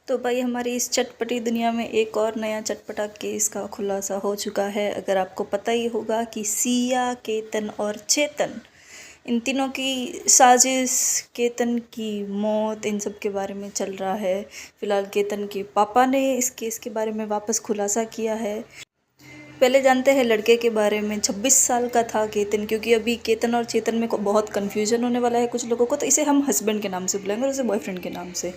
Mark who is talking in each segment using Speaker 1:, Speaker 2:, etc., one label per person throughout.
Speaker 1: तो भाई हमारी इस चटपटी दुनिया में एक और नया चटपटा केस का खुलासा हो चुका है। अगर आपको पता ही होगा कि सिया, केतन और चेतन, इन तीनों की साजिश, केतन की मौत, इन सब के बारे में चल रहा है। फ़िलहाल केतन के पापा ने इस केस के बारे में वापस खुलासा किया है। पहले जानते हैं लड़के के बारे में। 26 साल का था केतन, क्योंकि अभी केतन और चेतन में बहुत कन्फ्यूजन होने वाला है कुछ लोगों को, तो इसे हम हस्बैंड के नाम से बुलाएंगे और उसे बॉयफ्रेंड के नाम से।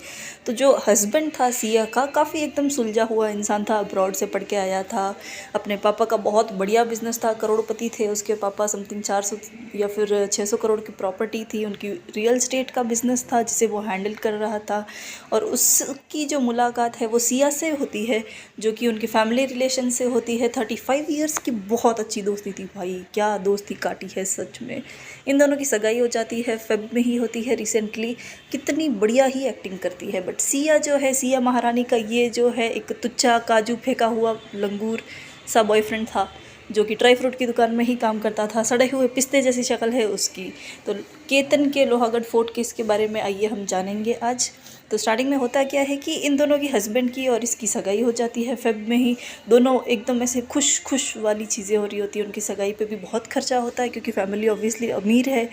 Speaker 1: तो जो हस्बैंड था सिया का, काफ़ी एकदम सुलझा हुआ इंसान था, अब्रॉड से पढ़ के आया था। अपने पापा का बहुत बढ़िया बिजनेस था, करोड़पति थे उसके पापा। समथिंग 400 या फिर 600 करोड़ की प्रॉपर्टी थी उनकी। रियल स्टेट का बिजनेस था जिसे वो हैंडल कर रहा था। और उसकी जो मुलाकात है वो सिया से होती है, जो कि उनके फैमिली रिलेशन से होती है। 35 ईयर्स की बहुत अच्छी दोस्ती थी भाई, क्या दोस्ती काटी है सच में। इन दोनों की सगाई हो जाती है, फेब में ही होती है रिसेंटली। कितनी बढ़िया ही एक्टिंग करती है। बट सिया जो है, सिया महारानी का ये जो है एक तुच्चा काजू फेंका हुआ लंगूर सा बॉयफ्रेंड था, जो कि ड्राई फ्रूट की दुकान में ही काम करता था। सड़े हुए पिस्ते जैसी शक्ल है उसकी। तो केतन के लोहागढ़ फोर्ट केस के बारे में आइए हम जानेंगे आज। तो स्टार्टिंग में होता क्या है कि इन दोनों की हस्बैंड की और इसकी सगाई हो जाती है फेब में ही। दोनों एकदम ऐसे खुश खुश वाली चीज़ें हो रही होती है। उनकी सगाई पे भी बहुत खर्चा होता है, क्योंकि फैमिली ऑब्वियसली अमीर है।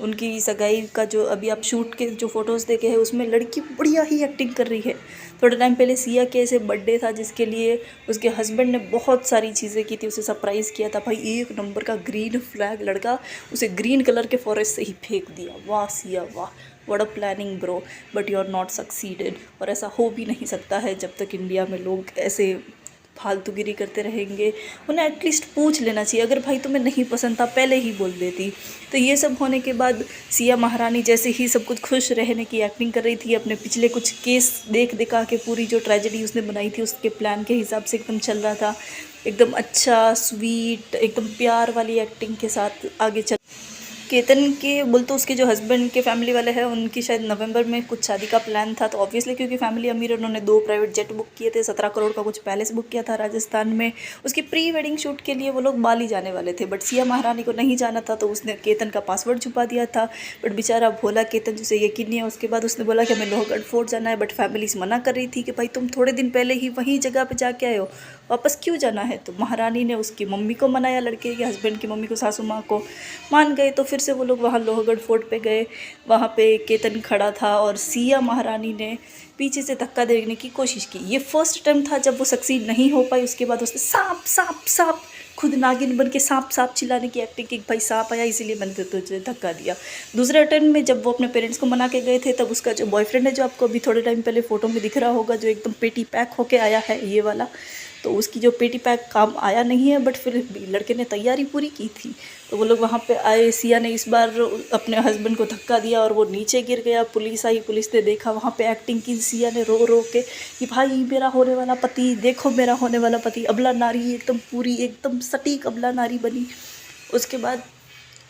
Speaker 1: उनकी सगाई का जो अभी आप शूट के जो फ़ोटोज़ देखे हैं, उसमें लड़की बढ़िया ही एक्टिंग कर रही है। थोड़े टाइम पहले सिया के ऐसे बर्थडे था, जिसके लिए उसके हस्बैंड ने बहुत सारी चीज़ें की थी, उसे सरप्राइज़ किया था। भाई एक नंबर का ग्रीन फ्लैग लड़का, उसे ग्रीन कलर के फॉरेस्ट से ही फेंक दिया। वाह सिया वाह, what a planning bro, but you are not succeeded. और ऐसा हो भी नहीं सकता है जब तक इंडिया में लोग ऐसे फालतूगिरी करते रहेंगे। उन्हें एटलीस्ट पूछ लेना चाहिए, अगर भाई तुम्हें नहीं पसंद था पहले ही बोल देती। तो ये सब होने के बाद सिया महारानी जैसे ही सब कुछ खुश रहने की एक्टिंग कर रही थी, अपने पिछले कुछ केस देख दिखा के पूरी जो ट्रेजेडी उसने बनाई थी उसके प्लान के हिसाब से एकदम चल रहा था। एकदम अच्छा स्वीट, एकदम प्यार वाली एक्टिंग के साथ आगे चल। केतन के बोल तो उसके जो हस्बैंड के फैमिली वाले हैं, उनकी शायद नवंबर में कुछ शादी का प्लान था। तो ऑब्वियसली क्योंकि फैमिली अमीर है, उन्होंने 2 प्राइवेट जेट बुक किए थे। 17 करोड़ का कुछ पैलेस बुक किया था राजस्थान में। उसकी प्री वेडिंग शूट के लिए वो लोग बाली जाने वाले थे, बट सिया महारानी को नहीं जाना था, तो उसने केतन का पासवर्ड छुपा दिया था। बट बेचारा भोला केतन, जिसे यकीन नहीं है, उसके बाद उसने बोला कि हमें लोहगढ़ फोर्ट जाना है। बट फैमिली मना कर रही थी कि भाई तुम थोड़े दिन पहले ही वहीं जगह पर जाके आए हो, वापस क्यों जाना है। तो महारानी ने उसकी मम्मी को मनाया, लड़के के हस्बैंड की मम्मी को, सासू माँ को। मान गए। तो फिर से वो लोग वहाँ लोहगढ़ फोर्ट पे गए। वहाँ पे केतन खड़ा था और सिया महारानी ने पीछे से धक्का देने की कोशिश की। ये फर्स्ट अटेम्प्ट था, जब वो सक्सीड नहीं हो पाई उसके बाद उसने सांप सांप सांप, खुद नागिन बन के सांप सांप चिल्लाने की एक्टिंग की। भाई सांप आया इसीलिए मैंने तुझे धक्का दिया। दूसरे अटेम्प्ट में जब वो अपने पेरेंट्स को मना के गए थे, तब उसका जो बॉयफ्रेंड है, जो आपको अभी थोड़े टाइम पहले फ़ोटो में दिख रहा होगा, जो एकदम पेटी पैक होके आया है ये वाला, तो उसकी जो पेटी पैक काम आया नहीं है, बट फिर भी लड़के ने तैयारी पूरी की थी। तो वो लोग वहाँ पे आए। सिया ने इस बार अपने हस्बैंड को धक्का दिया और वो नीचे गिर गया। पुलिस आई, पुलिस ने देखा, वहाँ पे एक्टिंग की सिया ने रो रो के कि भाई मेरा होने वाला पति, देखो मेरा होने वाला पति। अबला नारी, एकदम पूरी एकदम सटीक अबला नारी बनी। उसके बाद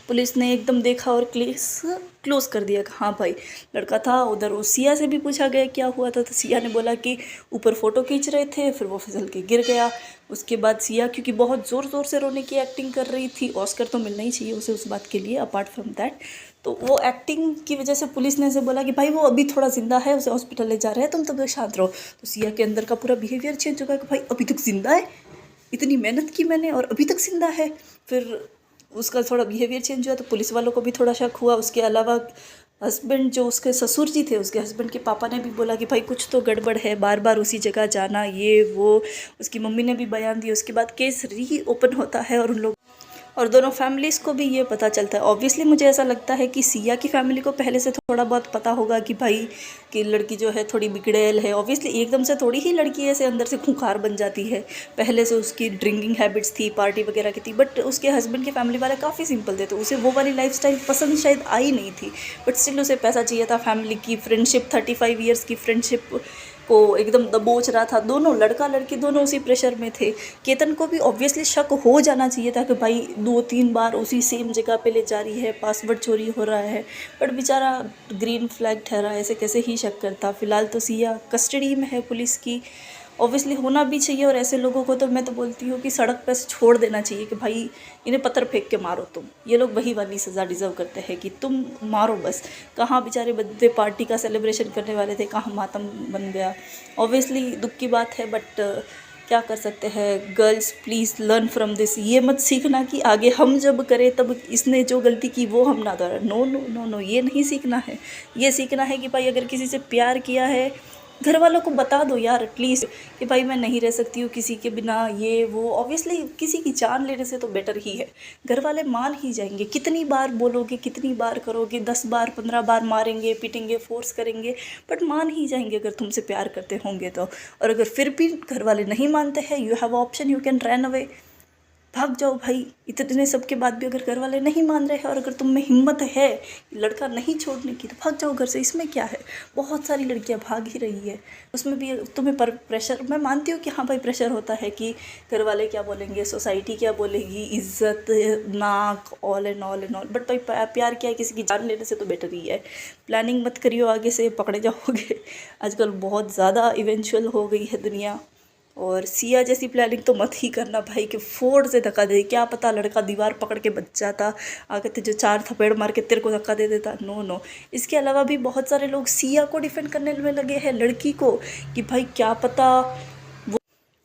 Speaker 1: पुलिस ने एकदम देखा और केस क्लोज कर दिया कि हाँ भाई लड़का था। उधर वो सिया से भी पूछा गया क्या हुआ था, तो सिया ने बोला कि ऊपर फ़ोटो खींच रहे थे, फिर वो फिसल के गिर गया। उसके बाद सिया, क्योंकि बहुत ज़ोर ज़ोर से रोने की एक्टिंग कर रही थी, ऑस्कर तो मिलना ही चाहिए उसे उस बात के लिए, अपार्ट फ्रॉम दैट। तो वो एक्टिंग की वजह से पुलिस ने से बोला कि भाई वो अभी थोड़ा जिंदा है, उसे हॉस्पिटल ले जा रहे हैं, तुम तब तक शांत रहो। तो सिया के अंदर का पूरा बिहेवियर चेंज हो गया कि भाई अभी तक जिंदा है, इतनी मेहनत की मैंने और अभी तक जिंदा है। फिर उसका थोड़ा बिहेवियर चेंज हुआ, तो पुलिस वालों को भी थोड़ा शक हुआ। उसके अलावा हस्बैंड, जो उसके ससुर जी थे, उसके हस्बैंड के पापा ने भी बोला कि भाई कुछ तो गड़बड़ है, बार बार उसी जगह जाना, ये वो। उसकी मम्मी ने भी बयान दिया। उसके बाद केस री ओपन होता है और उन लोग और दोनों फैमिलीज़ को भी ये पता चलता है। ऑब्वियसली मुझे ऐसा लगता है कि सिया की फैमिली को पहले से थोड़ा बहुत पता होगा कि भाई कि लड़की जो है थोड़ी बिगड़ैल है। ऑब्वियसली एकदम से थोड़ी ही लड़की ऐसे अंदर से खूंखार बन जाती है। पहले से उसकी ड्रिंकिंग हैबिट्स थी, पार्टी वगैरह की थी। बट उसके हस्बैंड की फैमिली वाले काफ़ी सिंपल थे, तो उसे वो वाली लाइफस्टाइल पसंद शायद आई नहीं थी। बट स्टिल उसे पैसा चाहिए था, फैमिली की फ्रेंडशिप, 35 ईयर्स की फ्रेंडशिप को एकदम दबोच रहा था। दोनों, लड़का लड़की दोनों उसी प्रेशर में थे। केतन को भी ऑब्वियसली शक हो जाना चाहिए था कि भाई 2-3 बार उसी सेम जगह पे ले जा रही है, पासवर्ड चोरी हो रहा है। बट बेचारा ग्रीन फ्लैग ठहरा, ऐसे कैसे ही शक करता। फिलहाल तो सिया कस्टडी में है पुलिस की, ऑब्वियसली होना भी चाहिए। और ऐसे लोगों को तो मैं तो बोलती हूँ कि सड़क पर छोड़ देना चाहिए कि भाई इन्हें पत्थर फेंक के मारो तुम। ये लोग वही वाली सज़ा डिज़र्व करते हैं कि तुम मारो बस। कहाँ बेचारे बर्थडे पार्टी का सेलिब्रेशन करने वाले थे, कहाँ मातम बन गया। ऑब्वियसली दुख की बात है, बट क्या कर सकते हैं। Girls please learn from this. ये मत सीखना कि आगे हम जब करें तब इसने जो गलती की वो हम ना दोहराएं। नो नो नो नो, ये नहीं सीखना है। ये सीखना है कि भाई अगर किसी से प्यार किया है, घर वालों को बता दो यार एटलीस्ट कि भाई मैं नहीं रह सकती हूँ किसी के बिना, ये वो। ऑब्वियसली किसी की जान लेने से तो बेटर ही है। घर वाले मान ही जाएंगे। कितनी बार बोलोगे, कितनी बार करोगे, 10 बार 15 बार मारेंगे, पीटेंगे, फोर्स करेंगे, बट मान ही जाएंगे अगर तुमसे प्यार करते होंगे तो। और अगर फिर भी घर वाले नहीं मानते हैं, you have option, you can run away. भाग जाओ भाई। इतने सब के बाद भी अगर घर वाले नहीं मान रहे हैं और अगर तुम में हिम्मत है लड़का नहीं छोड़ने की, तो भाग जाओ घर से। इसमें क्या है, बहुत सारी लड़कियां भाग ही रही है। उसमें भी तुम्हें पर प्रेशर, मैं मानती हूँ कि हाँ भाई प्रेशर होता है कि घर वाले क्या बोलेंगे, सोसाइटी क्या बोलेगी, इज्जत, नाक, all and all and all. But भाई प्यार क्या है, किसी की जान लेने से तो बेटर ही है। प्लानिंग मत करियो, आगे से पकड़े जाओगे। आजकल बहुत ज़्यादा इवेंचुअल हो गई है दुनिया। और सिया जैसी प्लानिंग तो मत ही करना भाई कि फोर्ड से धक्का दे। क्या पता लड़का दीवार पकड़ के बच जाता, आगे तो जो 4 थपेड़ मार के तेरे को धक्का दे देता। No no. इसके अलावा भी बहुत सारे लोग सिया को डिफेंड करने में लगे हैं, लड़की को, कि भाई क्या पता।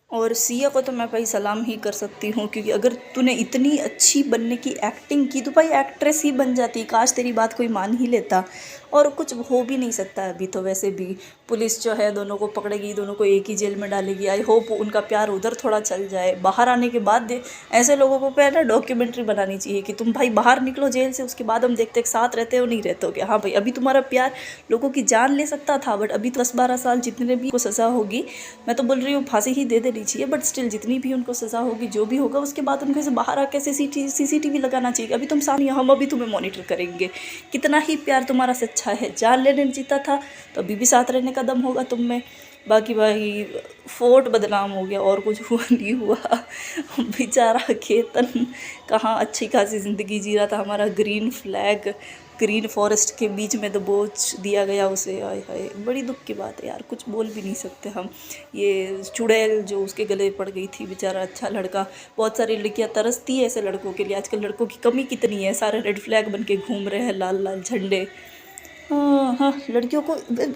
Speaker 1: और सिया को तो मैं भाई सलाम ही कर सकती हूँ, क्योंकि अगर तूने इतनी अच्छी बनने की एक्टिंग की तो भाई एक्ट्रेस ही बन जाती। काश तेरी बात कोई मान ही लेता। और कुछ हो भी नहीं सकता अभी तो। वैसे भी पुलिस जो है दोनों को पकड़ेगी, दोनों को एक ही जेल में डालेगी। आई होप उनका प्यार उधर थोड़ा चल जाए। बाहर आने के बाद ऐसे लोगों को पहले डॉक्यूमेंट्री बनानी चाहिए कि तुम भाई बाहर निकलो जेल से, उसके बाद हम देखते साथ रहते हो नहीं रहते हो क्या। हाँ भाई अभी तुम्हारा प्यार लोगों की जान ले सकता था, बट अभी 10-12 साल जितने भी को सज़ा होगी, मैं तो बोल रही हूँ फांसी ही दे देनी चाहिए। बट स्टिल जितनी भी उनको सज़ा होगी, जो भी होगा, उसके बाद उनको बाहर आके CCTV लगाना चाहिए। अभी तुम सामने, हम अभी तुम्हें मॉनिटर करेंगे। कितना ही प्यार तुम्हारा सच्चा है, जान लेने जीता था तो अभी भी साथ रहने का दम होगा तुम में। बाकी भाई फोर्ट बदनाम हो गया और कुछ हुआ नहीं हुआ। बेचारा केतन कहाँ अच्छी खासी ज़िंदगी जी रहा था। हमारा ग्रीन फ्लैग, ग्रीन फॉरेस्ट के बीच में दबोच दिया गया उसे। आय हाय, बड़ी दुख की बात है यार, कुछ बोल भी नहीं सकते हम। ये चुड़ैल जो उसके गले पड़ गई थी, बेचारा अच्छा लड़का। बहुत सारी लड़कियां तरसती है ऐसे लड़कों के लिए। आजकल लड़कों की कमी कितनी है, सारे रेड फ्लैग बन के घूम रहे हैं, लाल लाल झंडे। हाँ हाँ, लड़कियों को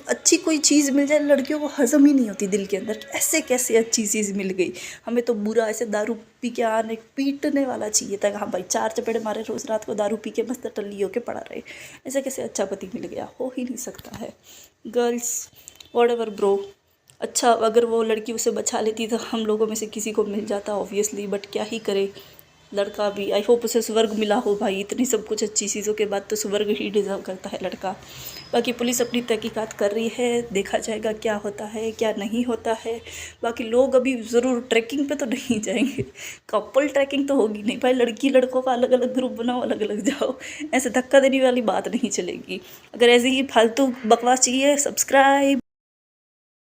Speaker 1: अच्छी कोई चीज़ मिल जाए, लड़कियों को हजम ही नहीं होती दिल के अंदर। ऐसे कैसे अच्छी चीज़ मिल गई हमें तो बुरा, ऐसे दारू पी के आने पीटने वाला चाहिए था। हाँ भाई 4 चपेड़े मारे रोज़ रात को, दारू पी के मस्त टल्ली होके पड़ा रहे। ऐसे कैसे अच्छा पति मिल गया, हो ही नहीं सकता है। गर्ल्स व्हाटएवर ब्रो, अच्छा अगर वो लड़की उसे बचा लेती तो हम लोगों में से किसी को मिल जाता ऑब्वियसली, बट क्या ही करे। लड़का भी, आई होप उसे स्वर्ग मिला हो भाई। इतनी सब कुछ अच्छी चीज़ों के बाद तो स्वर्ग ही डिज़र्व करता है लड़का। बाकी पुलिस अपनी तहकीकात कर रही है, देखा जाएगा क्या होता है क्या नहीं होता है। बाकी लोग अभी ज़रूर ट्रैकिंग पे तो नहीं जाएंगे, कपल ट्रैकिंग तो होगी नहीं भाई। लड़की लड़कों का अलग अलग ग्रुप बनाओ, अलग अलग जाओ, ऐसे धक्का देने वाली बात नहीं चलेगी। अगर ऐसे ही फालतू बकवास चाहिए, सब्सक्राइब।